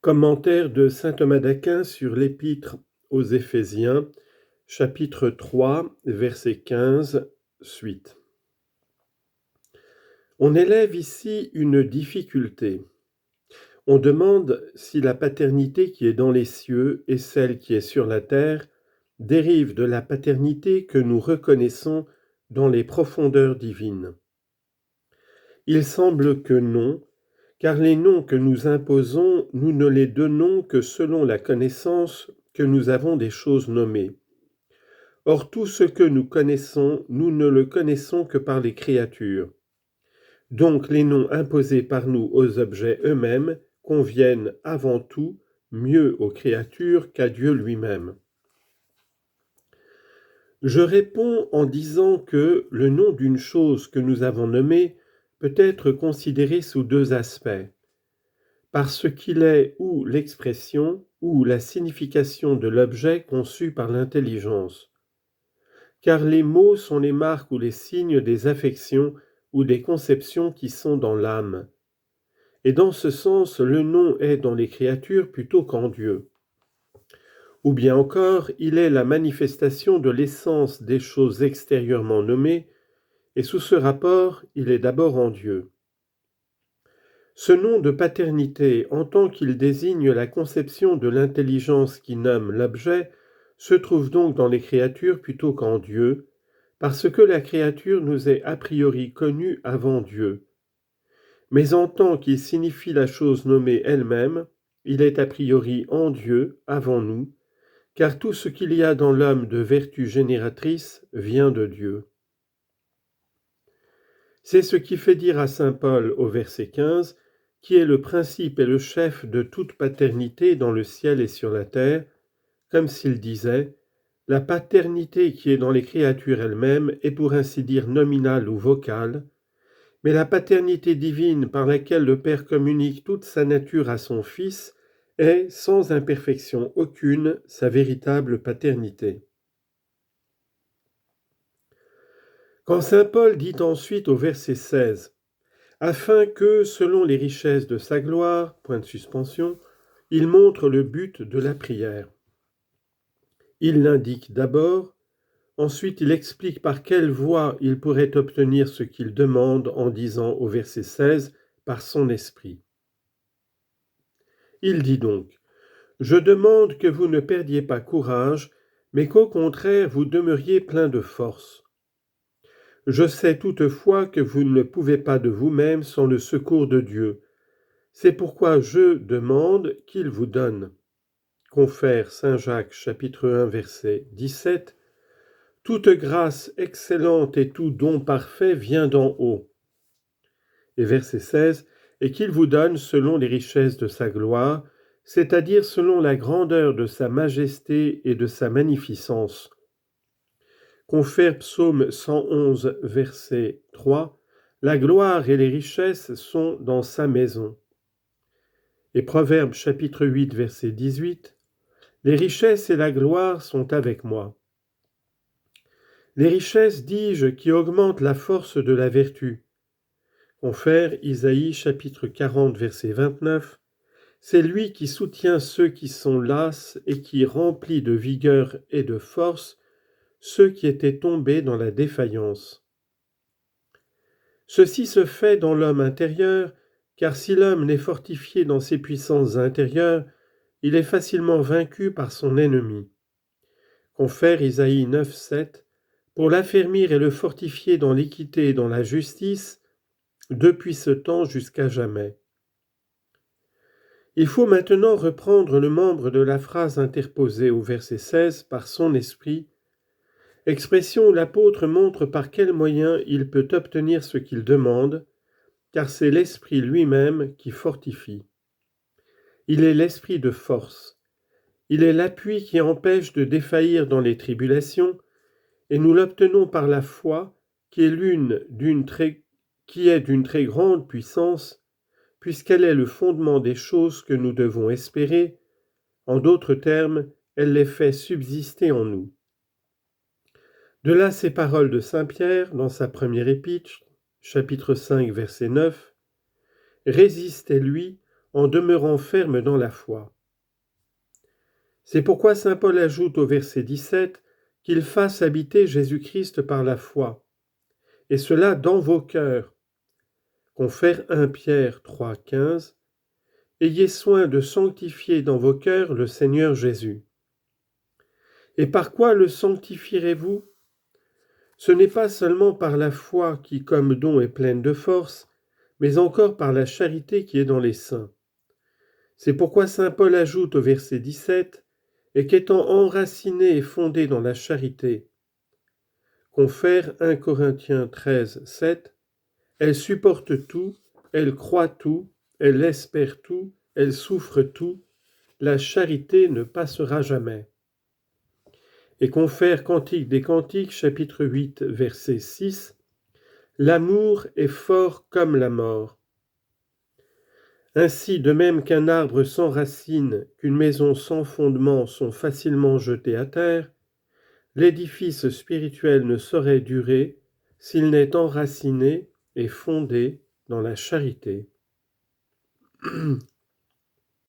Commentaire de saint Thomas d'Aquin sur l'Épître aux Éphésiens, chapitre 3, verset 15, suite. On élève ici une difficulté. On demande si la paternité qui est dans les cieux et celle qui est sur la terre dérive de la paternité que nous reconnaissons dans les profondeurs divines. Il semble que non, car les noms que nous imposons, nous ne les donnons que selon la connaissance que nous avons des choses nommées. Or tout ce que nous connaissons, nous ne le connaissons que par les créatures. Donc les noms imposés par nous aux objets eux-mêmes conviennent avant tout mieux aux créatures qu'à Dieu lui-même. Je réponds en disant que le nom d'une chose que nous avons nommée peut être considéré sous deux aspects. Par ce qu'il est ou l'expression ou la signification de l'objet conçu par l'intelligence. Car les mots sont les marques ou les signes des affections ou des conceptions qui sont dans l'âme. Et dans ce sens, le nom est dans les créatures plutôt qu'en Dieu. Ou bien encore, il est la manifestation de l'essence des choses extérieurement nommées, et sous ce rapport, il est d'abord en Dieu. Ce nom de paternité, en tant qu'il désigne la conception de l'intelligence qui nomme l'objet, se trouve donc dans les créatures plutôt qu'en Dieu, parce que la créature nous est a priori connue avant Dieu. Mais en tant qu'il signifie la chose nommée elle-même, il est a priori en Dieu avant nous, car tout ce qu'il y a dans l'homme de vertu génératrice vient de Dieu. C'est ce qui fait dire à saint Paul au verset 15, qui est le principe et le chef de toute paternité dans le ciel et sur la terre, comme s'il disait « La paternité qui est dans les créatures elles-mêmes est pour ainsi dire nominale ou vocale, mais la paternité divine par laquelle le Père communique toute sa nature à son Fils est, sans imperfection aucune, sa véritable paternité. » Quand saint Paul dit ensuite au verset 16 « Afin que, selon les richesses de sa gloire, point de suspension, il montre le but de la prière. » Il l'indique d'abord, ensuite il explique par quelle voie il pourrait obtenir ce qu'il demande en disant au verset 16 « par son esprit ». Il dit donc « Je demande que vous ne perdiez pas courage, mais qu'au contraire vous demeuriez plein de force. Je sais toutefois que vous ne pouvez pas de vous-même sans le secours de Dieu. C'est pourquoi je demande qu'il vous donne. » Confère Saint Jacques chapitre 1 verset 17. « Toute grâce excellente et tout don parfait vient d'en haut. » Et verset 16. « Et qu'il vous donne selon les richesses de sa gloire, c'est-à-dire selon la grandeur de sa majesté et de sa magnificence. » Confère Psaume 111, verset 3, « La gloire et les richesses sont dans sa maison. » Et Proverbe chapitre 8, verset 18, « Les richesses et la gloire sont avec moi. » Les richesses, dis-je, qui augmentent la force de la vertu. Confère Isaïe chapitre 40, verset 29, « C'est lui qui soutient ceux qui sont lasses et qui remplit de vigueur et de force ceux qui étaient tombés dans la défaillance. » Ceci se fait dans l'homme intérieur, car si l'homme n'est fortifié dans ses puissances intérieures, il est facilement vaincu par son ennemi. Confère Isaïe 9, 7, « Pour l'affermir et le fortifier dans l'équité et dans la justice, depuis ce temps jusqu'à jamais. » Il faut maintenant reprendre le membre de la phrase interposée au verset 16 par son esprit, expression où l'apôtre montre par quel moyen il peut obtenir ce qu'il demande, car c'est l'esprit lui-même qui fortifie. Il est l'esprit de force. Il est l'appui qui empêche de défaillir dans les tribulations, et nous l'obtenons par la foi, qui est d'une très grande puissance, puisqu'elle est le fondement des choses que nous devons espérer. En d'autres termes, elle les fait subsister en nous. De là ces paroles de saint Pierre dans sa première épître, chapitre 5, verset 9, « Résistez-lui en demeurant ferme dans la foi. C'est pourquoi saint Paul ajoute au verset 17 qu'il fasse habiter Jésus-Christ par la foi, et cela dans vos cœurs. Confère 1 Pierre 3,15 « Ayez soin de sanctifier dans vos cœurs le Seigneur Jésus. » Et par quoi le sanctifierez-vous ? Ce n'est pas seulement par la foi qui, comme don, est pleine de force, mais encore par la charité qui est dans les saints. C'est pourquoi saint Paul ajoute au verset 17 « Et qu'étant enracinés et fondés dans la charité », confère 1 Corinthiens 13,7 « Elle supporte tout, elle croit tout, elle espère tout, elle souffre tout, la charité ne passera jamais. » Et confère Cantique des Cantiques, chapitre 8, verset 6, « L'amour est fort comme la mort. » Ainsi, de même qu'un arbre sans racines, qu'une maison sans fondement sont facilement jetées à terre, l'édifice spirituel ne saurait durer s'il n'est enraciné et fondé dans la charité.